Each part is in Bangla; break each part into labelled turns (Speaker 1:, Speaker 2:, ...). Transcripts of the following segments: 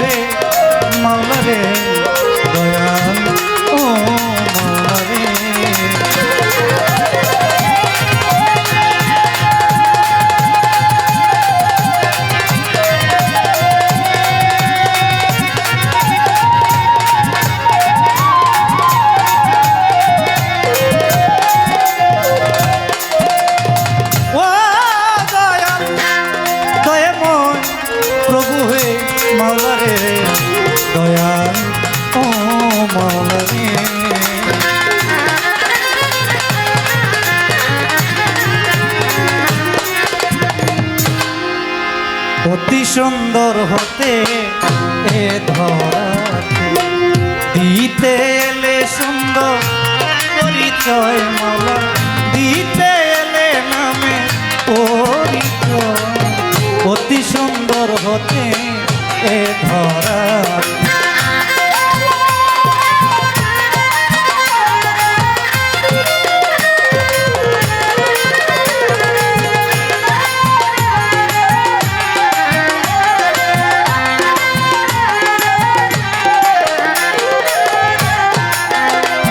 Speaker 1: হে মাওলা রে দয়াল ও মাওলা রে। মাওলা রে দয়াল ও মাওলা রে। অতি সুন্দর হতে এ ধরাতে দিতে এলে সুন্দর পরিচয় মাওলা দিতে এলে নামে পরিচয়। অতি সুন্দর হতে এ ধরা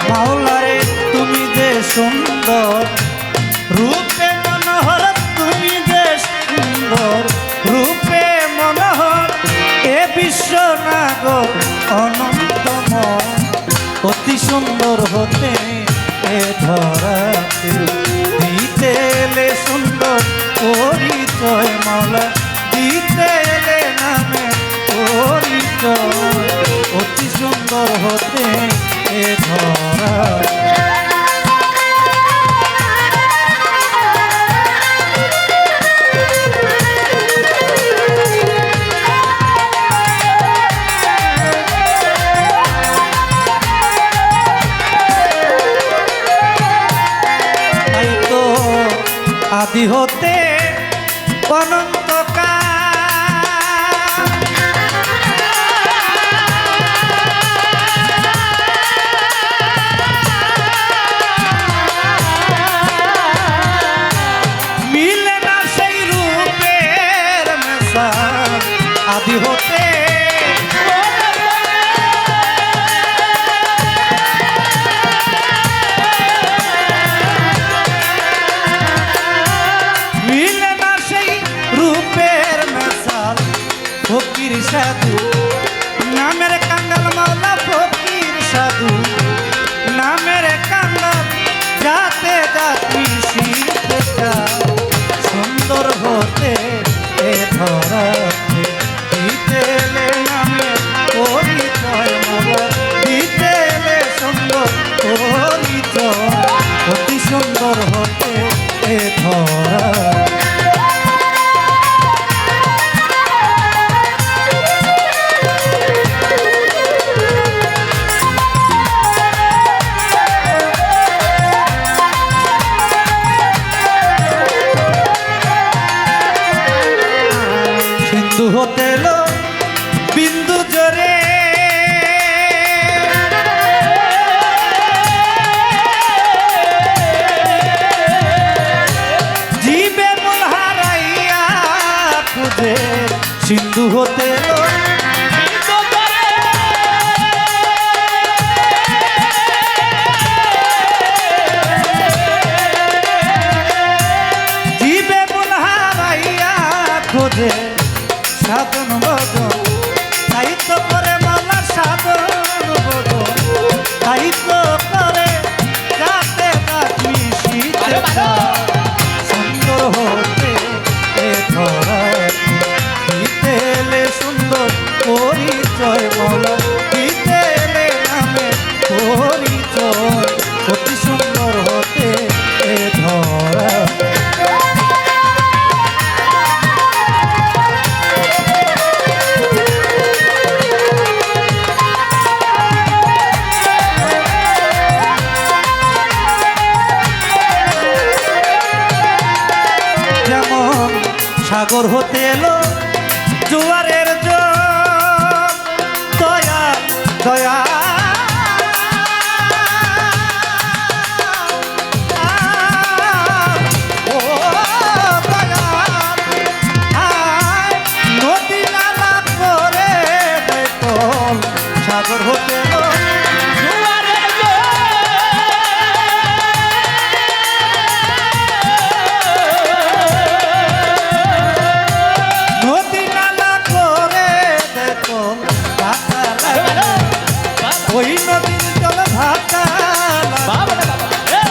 Speaker 1: মাওলা রে তুমি যে সুন্দর রূপে মনোহর তুমি যে সুন্দর রূপে মনোহর এ বিশ্বনাগর অনন্তময়। অতি সুন্দর হতে এ ধরাতে দিতে এলে সুন্দর পরিচয় মাওলা দিতে এলে নামে পরিচয়। অতি সুন্দর হতে এ ধরাতে আদি হতে অনন্তকাল মিলে না সেই রূপের মেশাল। আদি হতে ফকির সাধু নামের কাঙ্গাল মাওলা ফকির সাধু নামের কাঙ্গাল যাতে যাতি শিখতে সুন্দর হতে এ ধরাতে দিতে এলে নামে পরিচয় মাওলা দিতে এলে সুন্দর পরিচয়। অতি সুন্দর হতে এ ধরা হতে লো বিন্দু জোরে জীবে মূল হারাইয়া খুঁজে সিন্ধু হতে লো জীবে মূল হারাইয়া খুঁজে সাধন বদন সাহিত্য করে মাওলা সাধন বদন সাহিত্য করে যাতে তাকি শীতে সুন্দর হতে এ ধরাতে দিতে এলে সুন্দর পরিচয় মাওলা দিতে এলে নামে পরিচয়। অতি সুন্দর হতে এ ধরাতে সাগর হতে নদী নালা করে দেখো ঢাকা লাগে ওই নদীর জল ভাটা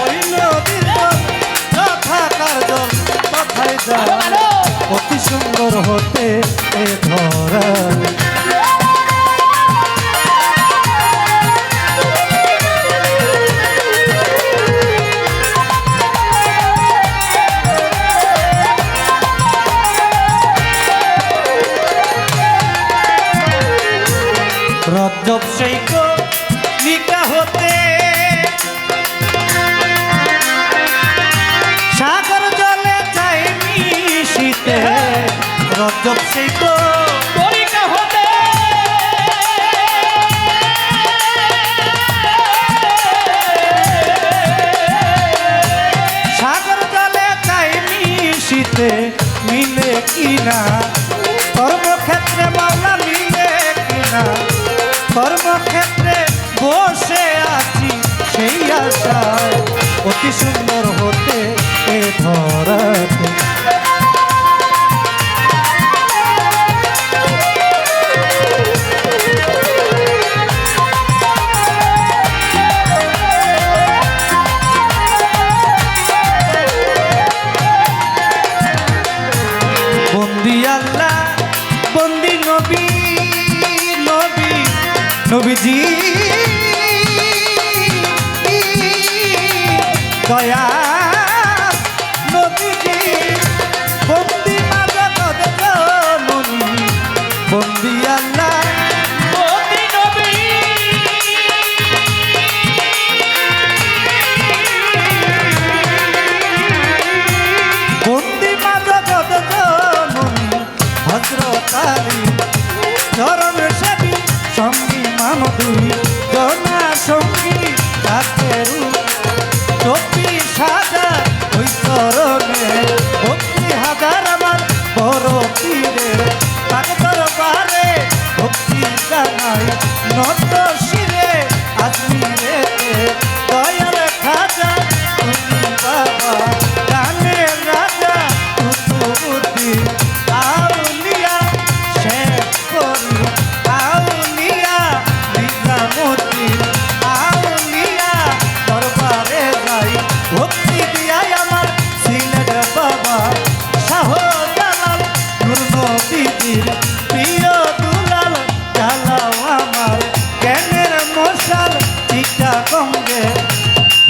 Speaker 1: ওই নদীর জল থাকার জল কোথায় যায় অতি সুন্দর হতে এ ধরা রজব সেই নিকা হতে সাগর জলে চাই মিশিতে রজব সেই নিকা হতে সাগর জলে চাই মিশিতে মিলে কিনা কর্মক্ষেত্রে মাওলা মিলে কিনা কর্মক্ষেত্রে বসে আছি সেই আশায় অতি সুন্দর হতে এ ধরাতে বন্দি আল্লাহ বন্দি নবী নবীজি দয়া নবীজি বন্দি মাজা কদে জননী বন্দি আল্লাহ বন্দি নবী বন্দি মাজা কদে জননী হযরত আলী চরণ সেবী সঙ্গী মামদুই জনা সঙ্গী কাকেরু 24,000 ওই চরণে 32,000 আমার বড় পীরের তার দরবারে ভক্তি জানাই নত শিরে আজমিরে দয়ার খাজা তুমি বাবা গানের রাজা কুতুবুদ্দিন আউলিয়া শেখ করি আউলিয়া নিজামুদ্দিন আউলিয়া দরবারে যাই ভক্তি দিয়াই আমার সিলেট বাবা শাহজালাল নূর নবীজির প্রিয় দুলাল জ্বালাও আমার জ্ঞানের মশাল চিটাগঙ্গে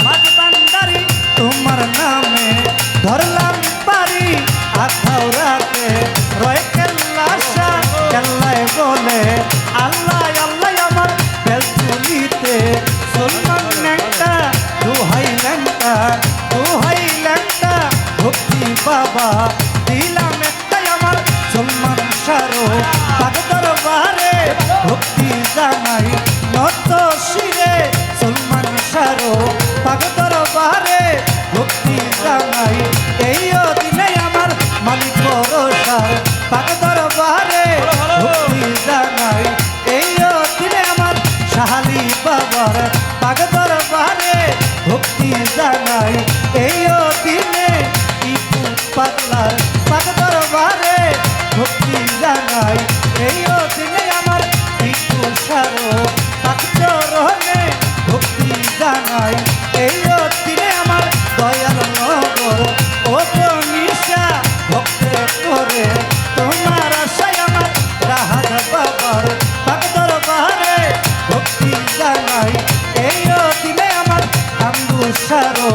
Speaker 1: মাঝবান্ডারি তোমার নামে ধরলাম পারি আখাউরাতে রয় কেল্লা শাহ কেল্লায় বলে আল্লাহ আল্লাহ আমার বেলতুলিতে সলমান ল্যাংটা দুহাই ল্যাংটা ভক্তি বাবা দিলাম একটাই আমার সলমান সারো পাক দরবারে ভক্তি জানাই নত শিরে সলমান সারো পাক দরবারে ভক্তি জানাই এই দিনে আমার মালিক বরসার পাক দরবারে ভক্তি জানাই এই দিনে আমার শাহালি বাবার পাক দরবারে ভক্তি জানাই এই দিনে টিপু পাগলার পাক দরবারে ভক্তি জানাই এই দিনে আমার টিপু সারো পাক চরণে ভক্তি জানাই এই দিনে আমার দয়াল নগর ও নিশা ভক্তে করে তোমার আশায় আমার রাহাত বাবার পাক দরবারে ভক্তি জানাই এই দিনে আমার আঙ্গু সারো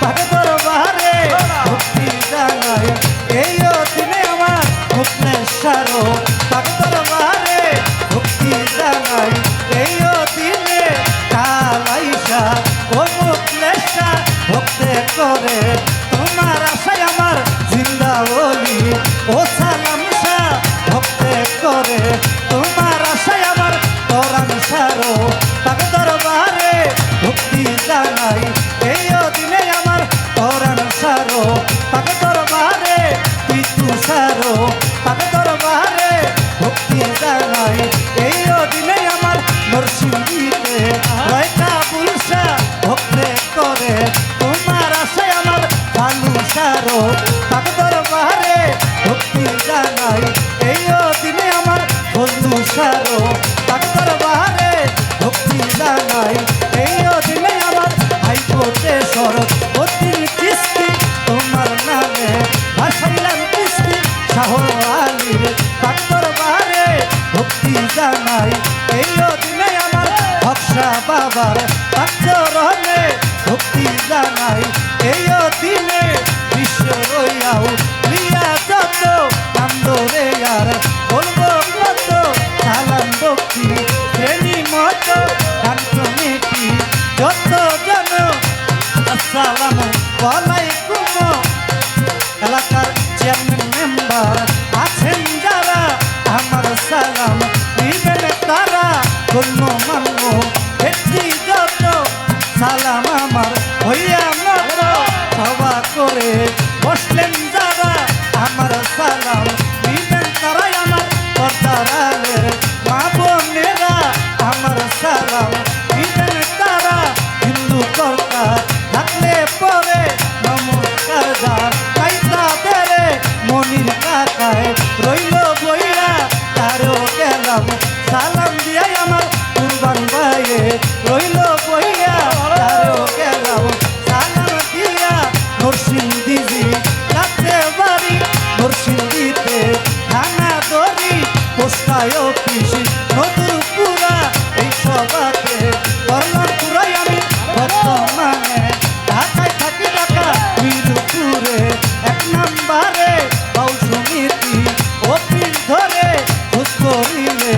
Speaker 1: পাক দরবারে ভক্তি জানাই এই দিনে আমার ভুবনেশ্বরো পাক দরবারে ভক্তি জানাই এই দিনে কালাইশা ও ভুবনেশ্বর ভক্তে করে তোমার আশায় আমার জিন্দা ওলি ও সালাম শাহ ভক্তে করে তোমার আশায় আমার তরান সারো পাক দরবারে ভক্তি জানাই এই দিনে আমার তরান সারো পাক দরবারে পিতু সারো পাক দরবারে ভক্তি জানাই এই দিনে আমার নরসিংহ ছাড়ো ডাক্তার বাহারে ভক্তি জানাই এই দিনে আমার হাইকোর্টে সরব অতির কিস্তি তোমার নামে ভাসাইলাম কিস্তি শাহ আলীর ডাক্তার বাহারে ভক্তি জানাই এই দিনে আমার ভক্সা বাবার ডাক্তারনে ভক্তি জানাই এই দিনে বিশ্ব রইয়াও লিয়া যত কান্দরে আর বলবো কত সালাম ভক্তি শ্রেণী মত গান কমিটি যত জন আসসালামু আলাইকুম এলাকার চেয়ারম্যান মেম্বার আছেন যারা আমার সালাম নিবেন তারা গণ্য মান্য ব্যক্তি যত সালাম আমার হইয়া মত সভা করে বসলেন যারা আমার সালাম নিবেন তারাই আমার পর্দারালের মা বোনেরা আমার সালাম নিবেন তারা হিন্দু কর্তা থাকলে পরে নমস্কার যার কাইতা বেড়ে মনির কাকায় রইল বইরা তারও গেলাম সালাম দিয়াই আমার কুরবান ভাইয়ে রইল বইয়া তারও গেলাম সালাম দিয়া নরসিংদীজি কাছে বাড়ি নরসিংদীতে থানা দড়ি পোস্টায় অফিস নতুনপুরা এই সভাতে করলাম পুরাই আমি বর্তমানে ঢাকায় থাকি ঢাকা মিরপুরে 1 নম্বরে বাউল সমিতি অফিস ধরে খোঁজ করিলে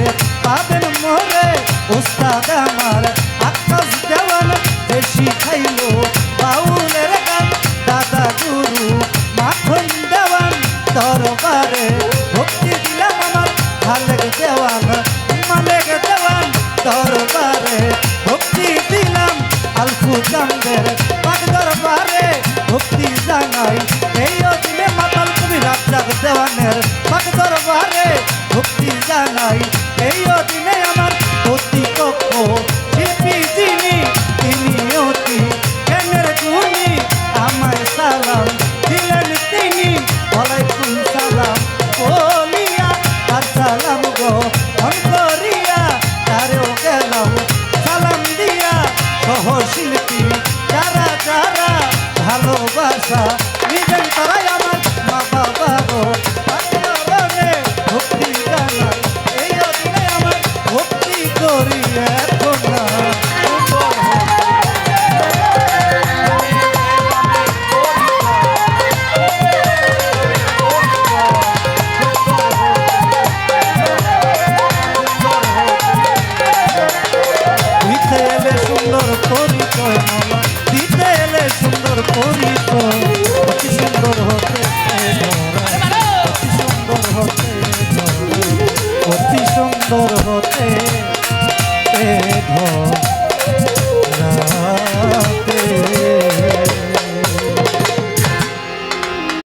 Speaker 1: পাবেন মোরে ওস্তাদ আমার আকাশ দেওয়ান যে শিখাইলো বাউলের গান দাদা গুরু মাখন দেওয়ান দরবারে ভক্তি দিলাম আমার খালেক দেওয়ান মালেক দেওয়ান দরবারে ভক্তি দিলাম আলফু চান্দের পাক দরবারে ভক্তি জানাই এই দিনে মাতাল কবি রাজ্জাক দেওয়ানের পাক দরবারে ভক্তি জানাই এই দিনে আমার অতি কক্ষ শিল্পী যিনি তিনি অতি জ্ঞানের গুণী আমায় সালাম দিলেন তিনি ওয়ালাইকুম সালাম বলিয়া আর সালাম গো করিয়া তারেও গেলাম সালাম দিয়া সহশিল্পী যারা যারা ভালোবাসা নিবেন তারাই আমার মা বাবা গো পাঠ্যরণে ভক্তি জানাই এই দিনে আমার ভক্তি করি এখন না দিতে এলে সুন্দর পরিচয় মালা দিতে এলে সুন্দর পরিচয় অতি সুন্দর হতে অতি সুন্দর হতে অতি সুন্দর হতে